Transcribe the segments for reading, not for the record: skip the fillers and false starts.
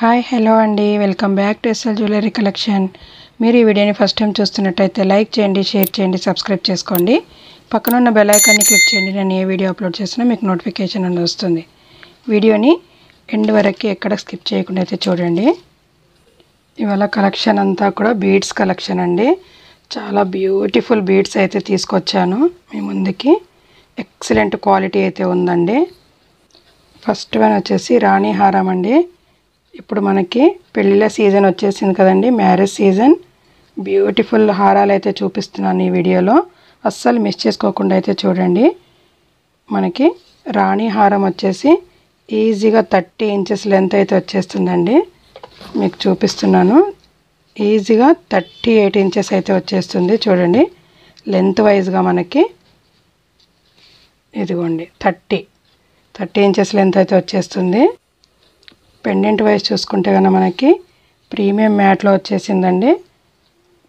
Hi hello అండి, welcome back to SL jewellery collection. మీరు ఈ వీడియోని ఫస్ట్ టైం చూస్తున్నట్టయితే లైక్ చేయండి, షేర్ చేయండి, సబ్స్క్రైబ్ చేసుకోండి. పక్కన ఉన్న బెల్ ఐకాన్ని క్లిక్ చేయండి. నేను ఏ వీడియో అప్లోడ్ చేసినా మీకు నోటిఫికేషన్ అనేది వస్తుంది. వీడియోని ఎండ్ వరకు ఎక్కడ స్కిప్ చేయకుండా అయితే చూడండి. ఇవాళ కలెక్షన్ అంతా కూడా బీడ్స్ కలెక్షన్ అండి. చాలా బ్యూటిఫుల్ బీడ్స్ అయితే తీసుకొచ్చాను మీ ముందుకి. ఎక్సలెంట్ క్వాలిటీ అయితే ఉందండి. ఫస్ట్ వన్ వచ్చేసి రాణి హారం అండి. ఇప్పుడు మనకి పెళ్ళిళ్ళ సీజన్ వచ్చేసింది కదండి, మ్యారేజ్ సీజన్. బ్యూటిఫుల్ హారాలు అయితే చూపిస్తున్నాను ఈ వీడియోలో, అస్సలు మిస్ చేసుకోకుండా అయితే చూడండి. మనకి రాణి హారం వచ్చేసి ఈజీగా 30 ఇంచెస్ లెంత్ అయితే వచ్చేస్తుందండి. మీకు చూపిస్తున్నాను. ఈజీగా 38 ఇంచెస్ అయితే వచ్చేస్తుంది చూడండి. లెంత్ వైజ్గా మనకి ఇదిగోండి 30 ఇంచెస్ లెంత్ అయితే వచ్చేస్తుంది. పెండెంట్ వైజ్ చూసుకుంటే కనుక మనకి ప్రీమియం మ్యాట్లో వచ్చేసిందండి.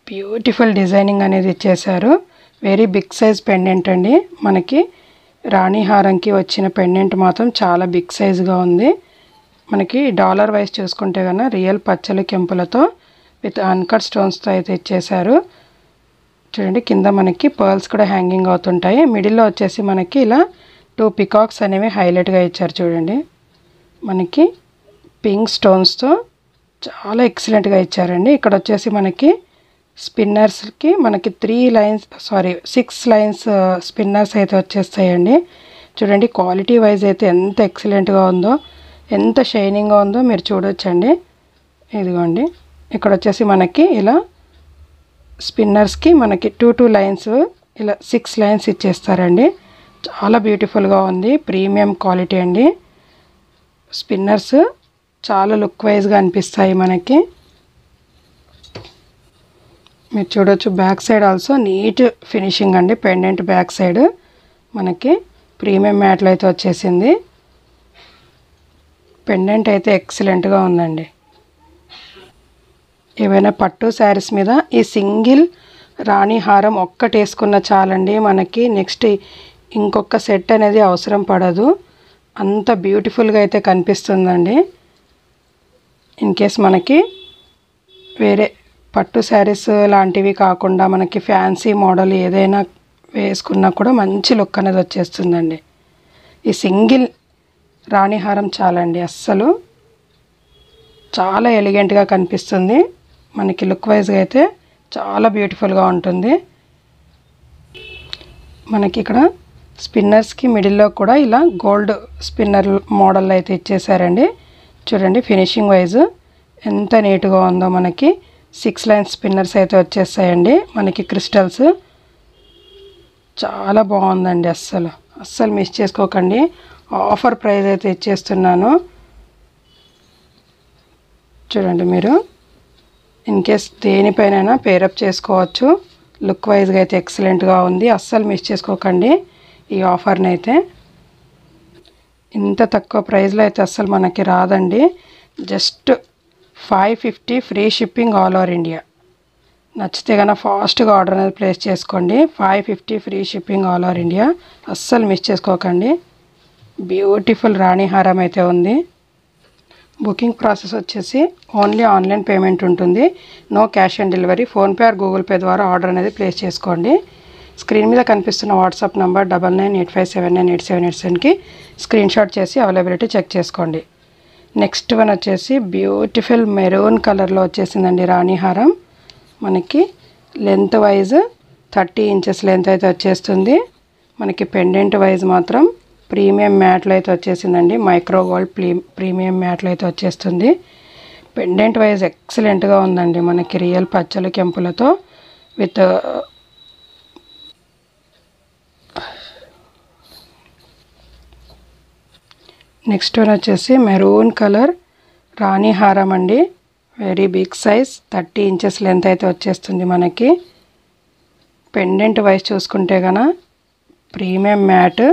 బ్యూటిఫుల్ డిజైనింగ్ అనేది ఇచ్చేశారు. వెరీ బిగ్ సైజ్ పెండెంట్ అండి. మనకి రాణి హారంకి వచ్చిన పెండెంట్ మాత్రం చాలా బిగ్ సైజుగా ఉంది. మనకి డాలర్ వైజ్ చూసుకుంటే కనుక రియల్ పచ్చలు కెంపులతో విత్ అన్కట్ స్టోన్స్తో అయితే ఇచ్చేశారు చూడండి. కింద మనకి పర్ల్స్ కూడా హ్యాంగింగ్ అవుతుంటాయి. మిడిల్లో వచ్చేసి మనకి ఇలా 2 పికాక్స్ అనేవి హైలైట్గా ఇచ్చారు చూడండి. మనకి పింక్ స్టోన్స్తో చాలా ఎక్సలెంట్గా ఇచ్చారండి. ఇక్కడ వచ్చేసి మనకి స్పిన్నర్స్కి మనకి 6 లైన్స్ స్పిన్నర్స్ అయితే వచ్చేస్తాయండి. చూడండి క్వాలిటీ వైజ్ అయితే ఎంత ఎక్సలెంట్గా ఉందో, ఎంత షైనింగ్గా ఉందో మీరు చూడొచ్చండి. ఇదిగోండి ఇక్కడ వచ్చేసి మనకి ఇలా స్పిన్నర్స్కి మనకి 2 లైన్స్ ఇలా 6 లైన్స్ ఇచ్చేస్తారండి. చాలా బ్యూటిఫుల్గా ఉంది. ప్రీమియం క్వాలిటీ అండి. స్పిన్నర్స్ చాలా లుక్ వైజ్గా అనిపిస్తాయి మనకి. మీరు చూడొచ్చు back side also neat finishing అండి. పెండెంట్ బ్యాక్ సైడ్ మనకి ప్రీమియం మ్యాట్లో అయితే వచ్చేసింది. పెండెంట్ అయితే ఎక్సలెంట్గా ఉందండి. ఏవైనా పట్టు శారీస్ మీద ఈ సింగిల్ రాణి హారం ఒక్కటి వేసుకున్న చాలండి. మనకి నెక్స్ట్ ఇంకొక సెట్ అనేది అవసరం పడదు. అంత బ్యూటిఫుల్గా అయితే కనిపిస్తుందండి. ఇన్ కేస్ మనకి వేరే పట్టు శారీస్ లాంటివి కాకుండా మనకి ఫ్యాన్సీ మోడల్ ఏదైనా వేసుకున్నా కూడా మంచి లుక్ అనేది వచ్చేస్తుందండి. ఈ సింగిల్ రాణి హారం చాలండి. అస్సలు చాలా ఎలిగెంట్గా కనిపిస్తుంది. మనకి లుక్ వైజ్గా అయితే చాలా బ్యూటిఫుల్గా ఉంటుంది. మనకి ఇక్కడ స్పిన్నర్స్కి మిడిల్లో కూడా ఇలా గోల్డ్ స్పిన్నర్ మోడల్ అయితే ఇచ్చేసారండి. చూడండి ఫినిషింగ్ వైజ్ ఎంత నీట్గా ఉందో. మనకి 6 లైన్స్ స్పిన్నర్స్ అయితే వచ్చేస్తాయండి. మనకి క్రిస్టల్స్ చాలా బాగుందండి. అస్సలు మిస్ చేసుకోకండి. ఆఫర్ ప్రైస్ అయితే ఇచ్చేస్తున్నాను చూడండి. మీరు ఇన్ కేస్ దేనిపైనైనా పేరప్ చేసుకోవచ్చు. లుక్ వైజ్గా అయితే ఎక్సలెంట్గా ఉంది. అస్సలు మిస్ చేసుకోకండి ఈ ఆఫర్ని అయితే. ఇంత తక్కువ ప్రైస్లో అయితే అస్సలు మనకి రాదండి. Just 550 free shipping all over India. నచ్చితే కనుక ఫాస్ట్గా ఆర్డర్ అనేది ప్లేస్ చేసుకోండి. 550 free shipping all over India. అస్సలు మిస్ చేసుకోకండి. బ్యూటిఫుల్ రాణి హారం అయితే ఉంది. బుకింగ్ ప్రాసెస్ వచ్చేసి ఓన్లీ ఆన్లైన్ పేమెంట్ ఉంటుంది. No cash on delivery. PhonePe or Google Pay ద్వారా ఆర్డర్ అనేది ప్లేస్ చేసుకోండి. స్క్రీన్ మీద కనిపిస్తున్న వాట్సాప్ నెంబర్ 9985798787కి స్క్రీన్ షాట్ చేసి అవైలబిలిటీ చెక్ చేసుకోండి. నెక్స్ట్ వన్ వచ్చేసి బ్యూటిఫుల్ మెరూన్ కలర్లో వచ్చేసిందండి రాణి హారం. మనకి లెంత్ వైజ్ 30 ఇంచెస్ లెంత్ అయితే వచ్చేస్తుంది. మనకి పెండెంట్ వైజ్ మాత్రం ప్రీమియం మ్యాట్లో అయితే వచ్చేసిందండి. మైక్రో గోల్డ్ ప్రీమియం మ్యాట్లో అయితే వచ్చేస్తుంది. పెండెంట్ వైజ్ ఎక్సలెంట్గా ఉందండి. మనకి రియల్ పచ్చలు కెంపులతో విత్ నెక్స్ట్ వన్ వచ్చేసి మెరూన్ కలర్ రాణి హారం అండి. Very big size 30 inches length అయితే వచ్చేస్తుంది. మనకి పెండెంట్ వైజ్ చూసుకుంటే కనుక ప్రీమియం మ్యాట్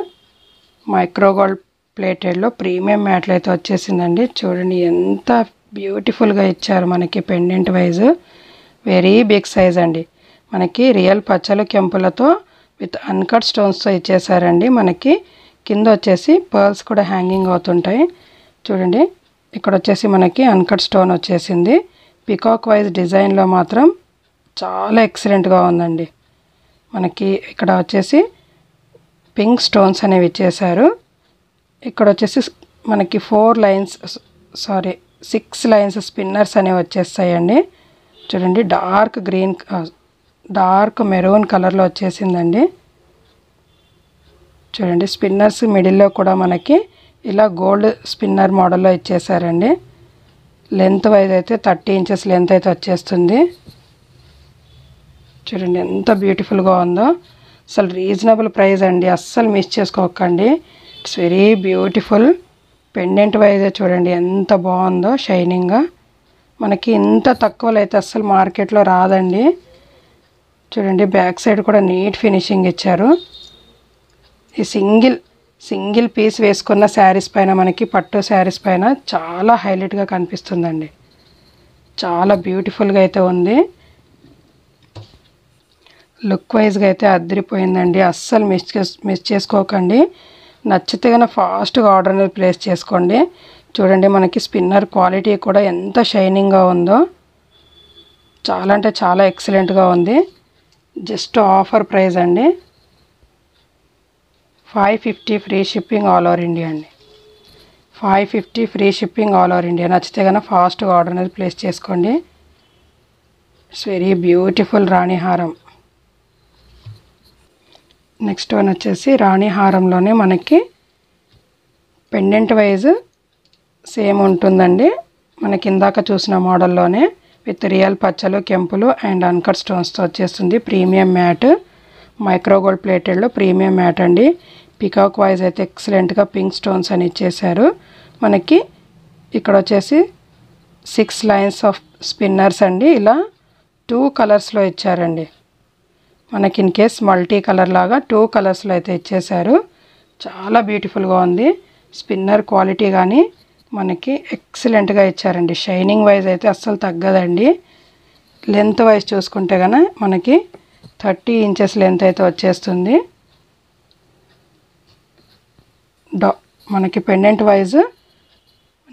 మైక్రోగోల్డ్ ప్లేటెడ్లో ప్రీమియం మ్యాట్లు అయితే వచ్చేసిందండి. చూడండి ఎంత బ్యూటిఫుల్గా ఇచ్చారు మనకి pendant wise. Very big size అండి. మనకి రియల్ పచ్చలు కెంపులతో విత్ అన్కట్ స్టోన్స్తో ఇచ్చేసారండి. మనకి కింద వచ్చేసి పర్ల్స్ కూడా హ్యాంగింగ్ అవుతుంటాయి చూడండి. ఇక్కడ వచ్చేసి మనకి అన్కట్ స్టోన్ వచ్చేసింది. పికాక్ వైజ్ డిజైన్లో మాత్రం చాలా ఎక్సలెంట్గా ఉందండి. మనకి ఇక్కడ వచ్చేసి పింక్ స్టోన్స్ అనేవి ఇచ్చేసారు. ఇక్కడ వచ్చేసి మనకి 6 లైన్స్ స్పిన్నర్స్ అనేవి వచ్చేస్తాయండి. చూడండి డార్క్ మెరూన్ కలర్లో వచ్చేసిందండి. చూడండి స్పిన్నర్స్ మిడిల్లో కూడా మనకి ఇలా గోల్డ్ స్పిన్నర్ మోడల్లో ఇచ్చేసారండి. లెంత్ వైజ్ అయితే 30 ఇంచెస్ లెంత్ అయితే వచ్చేస్తుంది. చూడండి ఎంత బ్యూటిఫుల్గా ఉందో. అసలు రీజనబుల్ ప్రైస్ అండి, అస్సలు మిస్ చేసుకోకండి. It's very beautiful. Pendant wise చూడండి ఎంత బాగుందో షైనింగ్గా. మనకి ఇంత తక్కువలో అయితే అస్సలు మార్కెట్లో రాదండి. చూడండి బ్యాక్ సైడ్ కూడా నీట్ ఫినిషింగ్ ఇచ్చారు. ఈ సింగిల్ పీస్ వేసుకున్న శారీస్ పైన మనకి పట్టు శారీస్ పైన చాలా హైలైట్గా కనిపిస్తుందండి. చాలా బ్యూటిఫుల్గా అయితే ఉంది. లుక్ వైజ్గా అయితే అదిరిపోయిందండి. అస్సలు మిస్ చేసుకోకండి. నచ్చితే కనుక ఫాస్ట్గా ఆర్డర్ అనేది ప్లేస్ చేసుకోండి. చూడండి మనకి స్పిన్నర్ క్వాలిటీ కూడా ఎంత షైనింగ్గా ఉందో. చాలా అంటే చాలా ఎక్సలెంట్గా ఉంది. జస్ట్ ఆఫర్ ప్రైస్ అండి. 550 free shipping all over India అండి. 550 free shipping all over India. నచ్చితే కనుక ఫాస్ట్గా ఆర్డర్ అనేది ప్లేస్ చేసుకోండి. ఇట్స్ వెరీ బ్యూటిఫుల్ రాణి హారం. నెక్స్ట్ వన్ వచ్చేసి రాణి హారంలోనే మనకి పెండెంట్ వైజ్ సేమ్ ఉంటుందండి. మనకి ఇందాక చూసిన మోడల్లోనే విత్ రియల్ పచ్చలు, కెంపులు అండ్ అన్కట్ స్టోన్స్తో వచ్చేస్తుంది. ప్రీమియం మ్యాట్, మైక్రో గోల్డ్ ప్లేటెడ్లో ప్రీమియం మ్యాట్ అండి. పికాక్ వైజ్ అయితే ఎక్సలెంట్గా పింక్ స్టోన్స్ అని ఇచ్చేసారు. మనకి ఇక్కడ వచ్చేసి 6 లైన్స్ ఆఫ్ స్పిన్నర్స్ అండి. ఇలా 2 కలర్స్లో ఇచ్చారండి. మనకి ఇన్ కేస్ మల్టీ కలర్ లాగా 2 కలర్స్లో అయితే ఇచ్చేసారు. చాలా బ్యూటిఫుల్గా ఉంది. స్పిన్నర్ క్వాలిటీ కానీ మనకి ఎక్సలెంట్గా ఇచ్చారండి. షైనింగ్ వైజ్ అయితే అస్సలు తగ్గదండి. లెంత్ వైజ్ చూసుకుంటే కనుక మనకి 30 ఇంచెస్ లెంత్ అయితే వచ్చేస్తుంది. మనకి పెండెంట్ వైజ్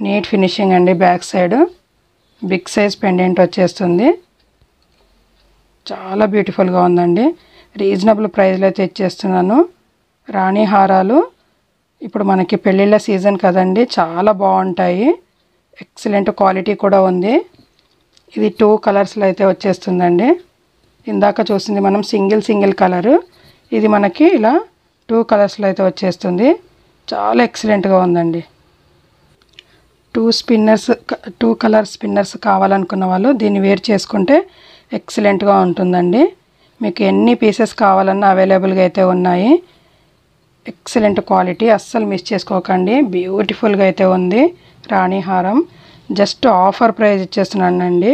నీట్ ఫినిషింగ్ అండి. Back side big size pendant వచ్చేస్తుంది. చాలా బ్యూటిఫుల్గా ఉందండి. రీజనబుల్ ప్రైస్లో అయితే ఇచ్చేస్తున్నాను. రాణి హారాలు ఇప్పుడు మనకి పెళ్ళిళ్ళ సీజన్ కదండి, చాలా బాగుంటాయి. ఎక్సలెంట్ క్వాలిటీ కూడా ఉంది. ఇది 2 కలర్స్లో అయితే వచ్చేస్తుందండి. ఇందాక చూసింది మనం సింగిల్ కలరు, ఇది మనకి ఇలా 2 కలర్స్లో అయితే వచ్చేస్తుంది. చాలా ఎక్సలెంట్గా ఉందండి. 2 కలర్ స్పిన్నర్స్ కావాలనుకున్న వాళ్ళు దీన్ని వేర్ చేసుకుంటే ఎక్సలెంట్గా ఉంటుందండి. మీకు ఎన్ని పీసెస్ కావాలన్నా అవైలబుల్గా అయితే ఉన్నాయి. ఎక్సలెంట్ క్వాలిటీ, అస్సలు మిస్ చేసుకోకండి. బ్యూటిఫుల్గా అయితే ఉంది రాణి హారం. జస్ట్ ఆఫర్ ప్రైస్ ఇచ్చేస్తున్నానండి.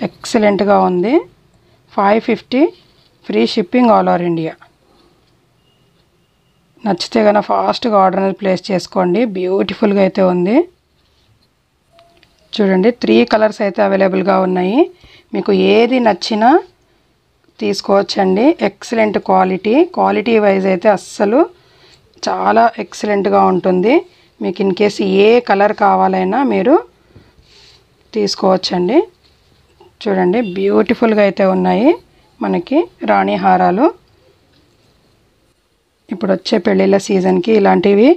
ఎక్సలెంట్గా ఉంది. 550 free shipping all over India. నచ్చితే కనుక ఫాస్ట్గా ఆర్డర్ అనేది ప్లేస్ చేసుకోండి. బ్యూటిఫుల్గా అయితే ఉంది. చూడండి 3 కలర్స్ అయితే అవైలబుల్గా ఉన్నాయి. మీకు ఏది నచ్చినా తీసుకోవచ్చండి. ఎక్సలెంట్ క్వాలిటీ వైజ్ అయితే అస్సలు చాలా ఎక్సలెంట్గా ఉంటుంది. మీకు ఇన్ కేసు ఏ కలర్ కావాలైనా మీరు తీసుకోవచ్చండి. చూడండి బ్యూటిఫుల్గా అయితే ఉన్నాయి మనకి రాణి హారాలు. ఇప్పుడు వచ్చే పెళ్ళిళ్ళ సీజన్కి ఇలాంటివి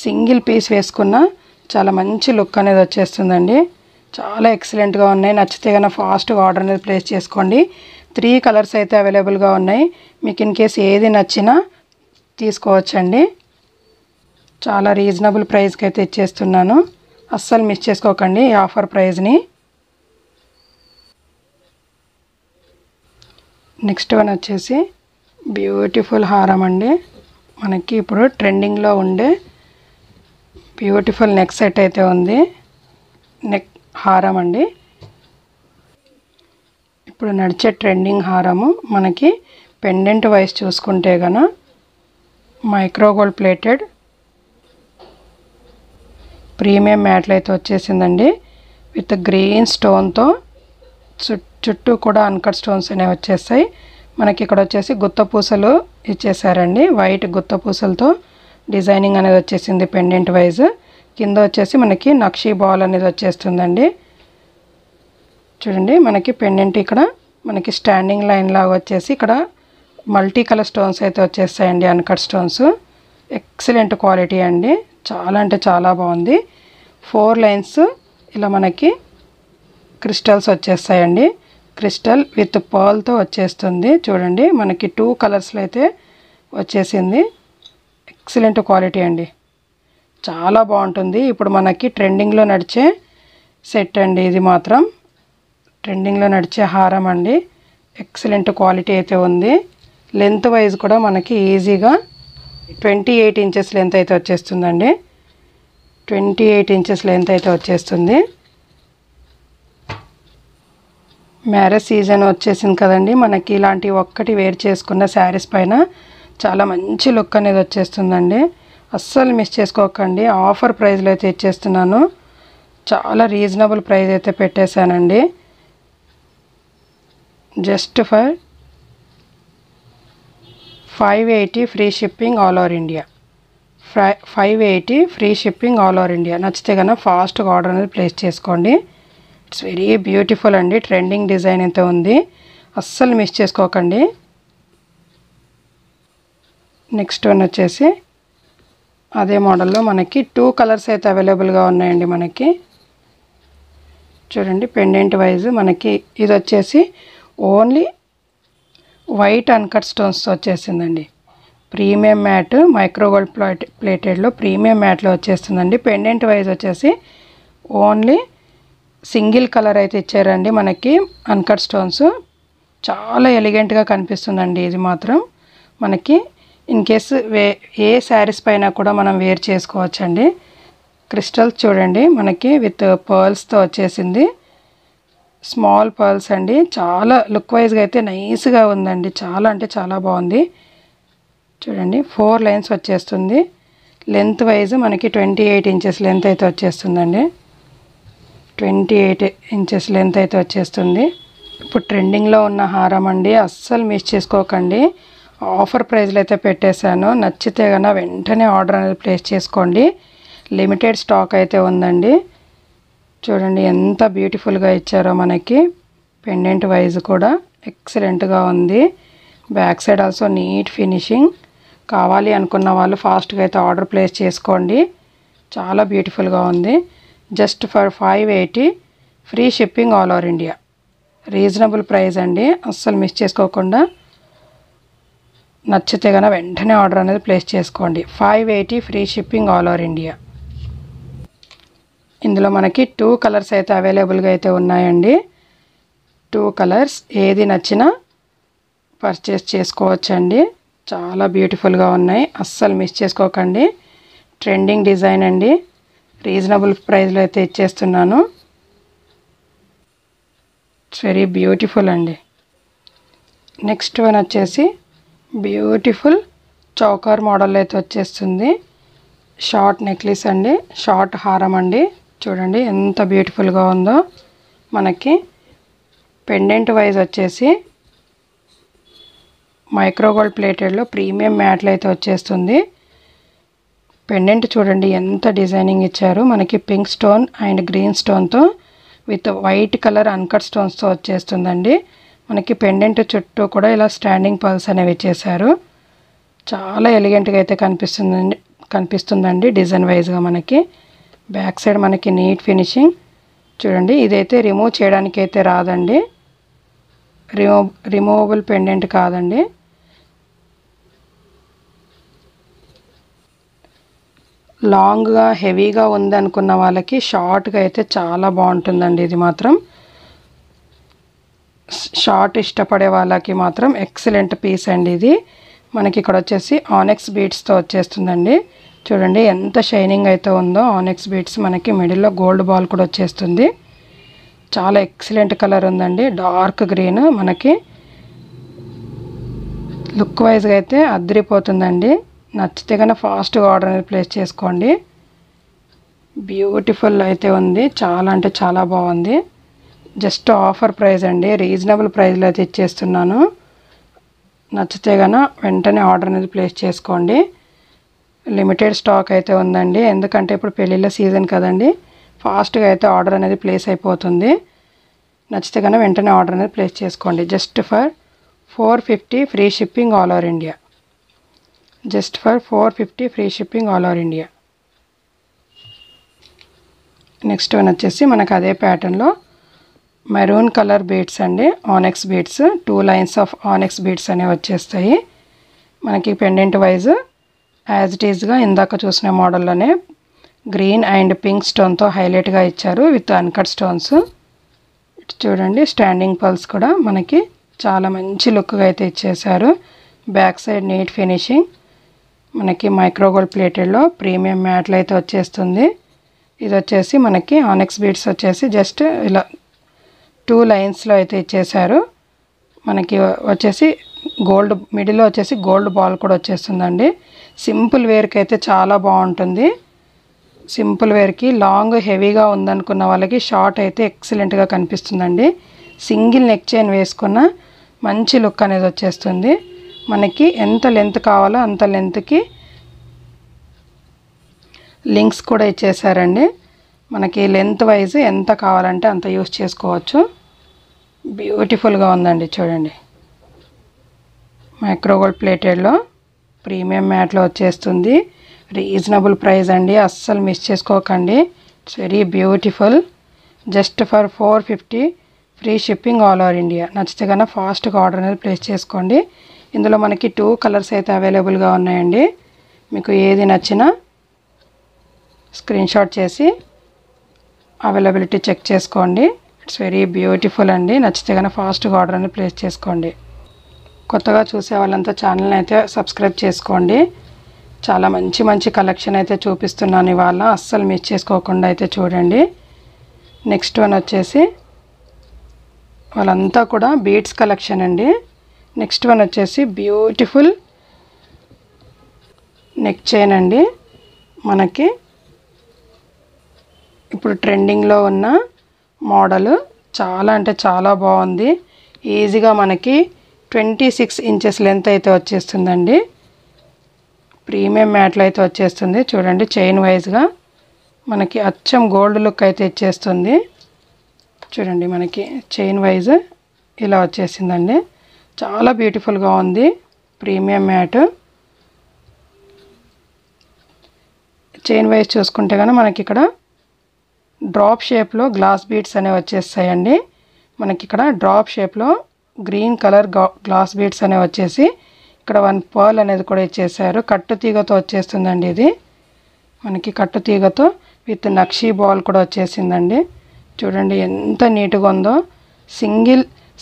సింగిల్ పీస్ వేసుకున్న చాలా మంచి లుక్ అనేది వచ్చేస్తుందండి. చాలా ఎక్సలెంట్గా ఉన్నాయి. నచ్చితే కనుక ఫాస్ట్గా ఆర్డర్ అనేది ప్లేస్ చేసుకోండి. 3 కలర్స్ అయితే అవైలబుల్గా ఉన్నాయి. మీకు ఇన్ కేసు ఏది నచ్చినా తీసుకోవచ్చండి. చాలా రీజనబుల్ ప్రైస్కి అయితే ఇచ్చేస్తున్నాను. అస్సలు మిస్ చేసుకోకండి ఈ ఆఫర్ ప్రైస్ని. నెక్స్ట్ వన్ వచ్చేసి బ్యూటిఫుల్ హారం అండి. మనకి ఇప్పుడు ట్రెండింగ్లో ఉండే బ్యూటిఫుల్ నెక్ సెట్ అయితే ఉంది. నెక్ హారం అండి. ఇప్పుడు నడిచే ట్రెండింగ్ హారము. మనకి పెండెంట్ వైజ్ చూసుకుంటే గన మైక్రో గోల్డ్ ప్లేటెడ్ ప్రీమియం మ్యాట్లు అయితే వచ్చేసిందండి. విత్ గ్రీన్ స్టోన్తో చుట్టూ కూడా అన్కట్ స్టోన్స్ అనేవి వచ్చేస్తాయి. మనకి ఇక్కడ వచ్చేసి గుత్త పూసలు ఇచ్చేసారండి. వైట్ గుత్త పూసలతో డిజైనింగ్ అనేది వచ్చేసింది పెండెంట్ వైజ్. కింద వచ్చేసి మనకి నక్షీ బాల్ అనేది వచ్చేస్తుందండి. చూడండి మనకి పెండెంట్ ఇక్కడ మనకి స్టాండింగ్ లైన్ లాగా వచ్చేసి ఇక్కడ మల్టీ కలర్ స్టోన్స్ అయితే వచ్చేస్తాయండి. అన్కట్ స్టోన్స్ ఎక్సలెంట్ క్వాలిటీ అండి. చాలా అంటే చాలా బాగుంది. 4 లైన్స్ ఇలా మనకి క్రిస్టల్స్ వచ్చేస్తాయండి. క్రిస్టల్ విత్ పర్ల్తో వచ్చేస్తుంది. చూడండి మనకి 2 కలర్స్లో అయితే వచ్చేసింది. ఎక్సలెంట్ క్వాలిటీ అండి. చాలా బాగుంటుంది. ఇప్పుడు మనకి ట్రెండింగ్లో నడిచే సెట్ అండి. ఇది మాత్రం ట్రెండింగ్లో నడిచే హారం అండి. ఎక్సలెంట్ క్వాలిటీ అయితే ఉంది. లెంత్ వైజ్ కూడా మనకి ఈజీగా 28 ఇంచెస్ లెంత్ అయితే వచ్చేస్తుందండి. 28 ఇంచెస్ లెంత్ అయితే వచ్చేస్తుంది. మ్యారేజ్ సీజన్ వచ్చేసింది కదండి. మనకి ఇలాంటి ఒక్కటి వేర్ చేసుకున్న శారీస్ పైన చాలా మంచి లుక్ అనేది వచ్చేస్తుందండి. అస్సలు మిస్ చేసుకోకండి. ఆఫర్ ప్రైస్లో అయితే ఇచ్చేస్తున్నాను. చాలా రీజనబుల్ ప్రైస్ అయితే పెట్టేశానండి. Just for 580 free shipping all over India. 580 free shipping all over India. నచ్చితే కన్నా ఫాస్ట్గా ఆర్డర్ అనేది ప్లేస్ చేసుకోండి. ఇట్స్ వెరీ బ్యూటిఫుల్ అండి. ట్రెండింగ్ డిజైన్ అయితే ఉంది. అస్సలు మిస్ చేసుకోకండి. నెక్స్ట్ వన్ వచ్చేసి అదే మోడల్లో మనకి 2 కలర్స్ అయితే అవైలబుల్గా ఉన్నాయండి. మనకి చూడండి పెండెంట్ వైజ్ మనకి ఇది వచ్చేసి ఓన్లీ వైట్ అన్కట్ స్టోన్స్తో వచ్చేసిందండి. ప్రీమియం మ్యాట్ మైక్రోగోల్డ్ ప్లేటెడ్లో ప్రీమియం మ్యాట్లో వచ్చేస్తుందండి. పెండెంట్ వైజ్ వచ్చేసి ఓన్లీ సింగిల్ కలర్ అయితే ఇచ్చారండి. మనకి అన్కట్ స్టోన్స్ చాలా ఎలిగెంట్గా కనిపిస్తుందండి. ఇది మాత్రం మనకి ఇన్ కేస్ ఏ శారీస్ పైన కూడా మనం వేర్ చేసుకోవచ్చండి. క్రిస్టల్స్ చూడండి మనకి విత్ పర్ల్స్తో వచ్చేసింది. స్మాల్ పర్ల్స్ అండి. చాలా లుక్ వైజ్గా అయితే నైస్గా ఉందండి. చాలా అంటే చాలా బాగుంది. చూడండి 4 లైన్స్ వచ్చేస్తుంది. లెంత్ వైజ్ మనకి 28 ఇంచెస్ లెంత్ అయితే వచ్చేస్తుందండి. 28 ఇంచెస్ లెంత్ అయితే వచ్చేస్తుంది. ఇప్పుడు ట్రెండింగ్లో ఉన్న హారం అండి. అస్సలు మిస్ చేసుకోకండి. ఆఫర్ ప్రైస్లో అయితే పెట్టేశాను. నచ్చితే కన్నా వెంటనే ఆర్డర్ అనేది ప్లేస్ చేసుకోండి. లిమిటెడ్ స్టాక్ అయితే ఉందండి. చూడండి ఎంత బ్యూటిఫుల్గా ఇచ్చారో మనకి. పెండెంట్ వైజ్ కూడా ఎక్సలెంట్గా ఉంది. Back side also neat finishing. కావాలి అనుకున్న వాళ్ళు ఫాస్ట్గా అయితే ఆర్డర్ ప్లేస్ చేసుకోండి. చాలా బ్యూటిఫుల్గా ఉంది. Just for 580 free shipping all over India. Reasonable price అండి. అస్సలు మిస్ చేసుకోకుండా నచ్చితే కనుక వెంటనే ఆర్డర్ అనేది ప్లేస్ చేసుకోండి. 580 free shipping all over India. ఇందులో మనకి 2 కలర్స్ అయితే అవైలబుల్గా అయితే ఉన్నాయండి. 2 కలర్స్ ఏది నచ్చినా పర్చేస్ చేసుకోవచ్చండి. చాలా బ్యూటిఫుల్గా ఉన్నాయి. అస్సలు మిస్ చేసుకోకండి. ట్రెండింగ్ డిజైన్ అండి. రీజనబుల్ ప్రైస్లో అయితే ఇచ్చేస్తున్నాను. ఇట్స్ వెరీ బ్యూటిఫుల్ అండి. నెక్స్ట్ వన్ వచ్చేసి బ్యూటిఫుల్ చౌకర్ మోడల్ అయితే వచ్చేస్తుంది. షార్ట్ నెక్లెస్ అండి. షార్ట్ హారం అండి. చూడండి ఎంత బ్యూటిఫుల్గా ఉందో. మనకి పెండెంట్ వైజ్ వచ్చేసి మైక్రోగోల్డ్ ప్లేటెడ్లో ప్రీమియం మ్యాట్లు అయితే వచ్చేస్తుంది. పెండెంట్ చూడండి ఎంత డిజైనింగ్ ఇచ్చారు. మనకి పింక్ స్టోన్ అండ్ గ్రీన్ స్టోన్తో విత్ వైట్ కలర్ అన్కట్ స్టోన్స్తో వచ్చేస్తుందండి. మనకి పెండెంట్ చుట్టూ కూడా ఇలా స్టాండింగ్ పర్ల్స్ అనేవి ఇచ్చేసారు. చాలా ఎలిగెంట్గా అయితే కనిపిస్తుందండి డిజైన్ వైజ్గా. మనకి బ్యాక్ సైడ్ మనకి నీట్ ఫినిషింగ్. చూడండి ఇదైతే రిమూవ్ చేయడానికి అయితే రాదండి. రిమూవబుల్ పెండెంట్ కాదండి. లాంగ్గా హెవీగా ఉందనుకున్న వాళ్ళకి షార్ట్గా అయితే చాలా బాగుంటుందండి. ఇది మాత్రం షార్ట్ ఇష్టపడే వాళ్ళకి మాత్రం ఎక్సలెంట్ పీస్ అండి. ఇది మనకి ఇక్కడ వచ్చేసి ఆనెక్స్ బీడ్స్తో వచ్చేస్తుందండి. చూడండి ఎంత షైనింగ్ అయితే ఉందో. ఆనెక్స్ బీడ్స్ మనకి మిడిల్లో గోల్డ్ బాల్ కూడా వచ్చేస్తుంది. చాలా ఎక్సలెంట్ కలర్ ఉందండి. Dark green. మనకి లుక్ వైజ్గా అయితే అద్దరిపోతుందండి. నచ్చితే కన్నా ఫాస్ట్గా ఆర్డర్ అనేది ప్లేస్ చేసుకోండి. బ్యూటిఫుల్ అయితే ఉంది. చాలా అంటే చాలా బాగుంది. జస్ట్ ఆఫర్ ప్రైస్ అండి. రీజనబుల్ ప్రైస్లో అయితే ఇచ్చేస్తున్నాను. నచ్చితే కన్నా వెంటనే ఆర్డర్ అనేది ప్లేస్ చేసుకోండి. లిమిటెడ్ స్టాక్ అయితే ఉందండి. ఎందుకంటే ఇప్పుడు పెళ్ళిళ్ళ సీజన్ కదండి, ఫాస్ట్గా అయితే ఆర్డర్ అనేది ప్లేస్ అయిపోతుంది. నచ్చితే కనుక వెంటనే ఆర్డర్ అనేది ప్లేస్ చేసుకోండి. Just for 450 free shipping all over India. Just for 450 free shipping all over India. Next one వచ్చేసి మనకు అదే ప్యాటర్న్లో మెరూన్ కలర్ బీడ్స్ అండి, onyx beads. 2 lines of onyx beads అనేవి వచ్చేస్తాయి మనకి. పెండెంట్ వైజ్ యాజ్ ఇట్ ఈజ్గా ఇందాక చూసిన మోడల్లోనే గ్రీన్ అండ్ పింక్ స్టోన్తో హైలైట్గా ఇచ్చారు విత్ అన్కట్ స్టోన్స్. చూడండి స్టాండింగ్ పర్ల్స్ కూడా మనకి చాలా మంచి లుక్గా అయితే ఇచ్చేసారు. Back side neat finishing. మనకి మైక్రోగోల్డ్ ప్లేటెడ్లో ప్రీమియం మ్యాట్లు అయితే వచ్చేస్తుంది. ఇది వచ్చేసి మనకి ఆనెక్స్ బీడ్స్ వచ్చేసి జస్ట్ ఇలా 2 లైన్స్లో అయితే ఇచ్చేసారు. మనకి వచ్చేసి గోల్డ్ మిడిల్లో వచ్చేసి గోల్డ్ బాల్ కూడా వచ్చేస్తుందండి. సింపుల్ వేర్కి అయితే చాలా బాగుంటుంది. సింపుల్ వేర్కి లాంగ్ హెవీగా ఉందనుకున్న వాళ్ళకి షార్ట్ అయితే ఎక్సలెంట్గా కనిపిస్తుందండి. సింగిల్ నెక్ చైన్ వేసుకున్న మంచి లుక్ అనేది వచ్చేస్తుంది. మనకి ఎంత లెంత్ కావాలో అంత లెంత్కి లింక్స్ కూడా ఇచ్చేసారండి. మనకి లెంత్ వైజ్ ఎంత కావాలంటే అంత యూస్ చేసుకోవచ్చు. బ్యూటిఫుల్గా ఉందండి చూడండి. మైక్రోగోల్డ్ ప్లేటెడ్లో ప్రీమియం మ్యాట్లో వచ్చేస్తుంది. రీజనబుల్ ప్రైస్ అండి, అస్సలు మిస్ చేసుకోకండి. It's very beautiful. Just for 450 free shipping all over India. నచ్చితే కన్నా ఫాస్ట్గా ఆర్డర్ అనేది ప్లేస్ చేసుకోండి. ఇందులో మనకి 2 కలర్స్ అయితే అవైలబుల్గా ఉన్నాయండి. మీకు ఏది నచ్చినా స్క్రీన్ షాట్ చేసి అవైలబిలిటీ చెక్ చేసుకోండి. ఇట్స్ వెరీ బ్యూటిఫుల్ అండి. నచ్చితే కన్నా ఫాస్ట్గా ఆర్డర్ అనేది ప్లేస్ చేసుకోండి. కొత్తగా చూసే వాళ్ళంతా ఛానల్ని అయితే సబ్స్క్రైబ్ చేసుకోండి. చాలా మంచి మంచి కలెక్షన్ అయితే చూపిస్తున్నాను ఇవాళ, అస్సలు మిస్ చేసుకోకుండా అయితే చూడండి. నెక్స్ట్ వన్ వచ్చేసి వాళ్ళంతా కూడా బీడ్స్ కలెక్షన్ అండి. నెక్స్ట్ వన్ వచ్చేసి బ్యూటిఫుల్ నెక్ చైన్ అండి. మనకి ఇప్పుడు ట్రెండింగ్లో ఉన్న మోడల్ చాలా అంటే చాలా బాగుంది. ఈజీగా మనకి 26 ఇంచెస్ లెంత్ అయితే వచ్చేస్తుందండి. ప్రీమియం మ్యాట్లో అయితే వచ్చేస్తుంది. చూడండి చైన్ వైజ్గా మనకి అచ్చం గోల్డ్ లుక్ అయితే ఇచ్చేస్తుంది. చూడండి మనకి చైన్ వైజ్ ఇలా వచ్చేసిందండి. చాలా బ్యూటిఫుల్గా ఉంది ప్రీమియం మ్యాట్. చైన్ వైజ్ చూసుకుంటే కనుక మనకి ఇక్కడ డ్రాప్ షేప్లో గ్లాస్ బీడ్స్ అనేవి వచ్చేస్తాయండి. మనకి ఇక్కడ డ్రాప్ షేప్లో గ్రీన్ కలర్ గ్లాస్ బీడ్స్ అనేవి వచ్చేసి ఇక్కడ 1 పర్ల్ అనేది కూడా ఇచ్చేసారు. కట్టు తీగతో వచ్చేస్తుందండి. ఇది మనకి కట్టు తీగతో విత్ నక్షీ బాల్ కూడా వచ్చేసిందండి. చూడండి ఎంత నీట్గా ఉందో.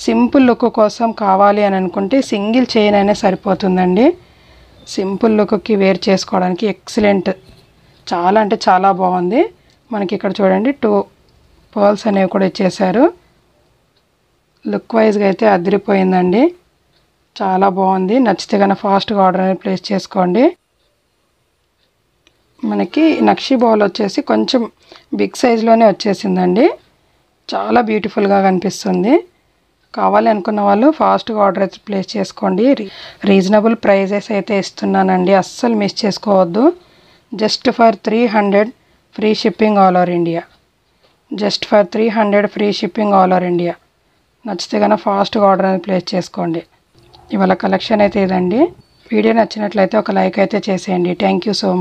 సింపుల్ లుక్ కోసం కావాలి అని అనుకుంటే సింగిల్ చైన్ అనే సరిపోతుందండి. సింపుల్ లుక్కి వేర్ చేసుకోవడానికి ఎక్సలెంట్, చాలా అంటే చాలా బాగుంది. మనకి ఇక్కడ చూడండి 2 పర్ల్స్ అనేవి కూడా ఇచ్చేసారు. లుక్ వైజ్గా అయితే అదిరిపోయిందండి, చాలా బాగుంది. నచ్చితే కనుక ఫాస్ట్గా ఆర్డర్ అనేది ప్లేస్ చేసుకోండి. మనకి నక్షి బౌల్ వచ్చేసి కొంచెం బిగ్ సైజులోనే వచ్చేసిందండి. చాలా బ్యూటిఫుల్గా కనిపిస్తుంది. కావాలి అనుకున్న వాళ్ళు ఫాస్ట్గా ఆర్డర్ అయితే ప్లేస్ చేసుకోండి. రీజనబుల్ ప్రైజెస్ అయితే ఇస్తున్నానండి, అస్సలు మిస్ చేసుకోవద్దు. Just for 300 free shipping all over India. Just for 300 free shipping all over India. నచ్చితే కనుక ఫాస్ట్గా ఆర్డర్ అనేది ప్లేస్ చేసుకోండి. ఇవాళ కలెక్షన్ అయితే ఇదండి. వీడియో నచ్చినట్లయితే ఒక లైక్ అయితే చేసేయండి. Thank you so much.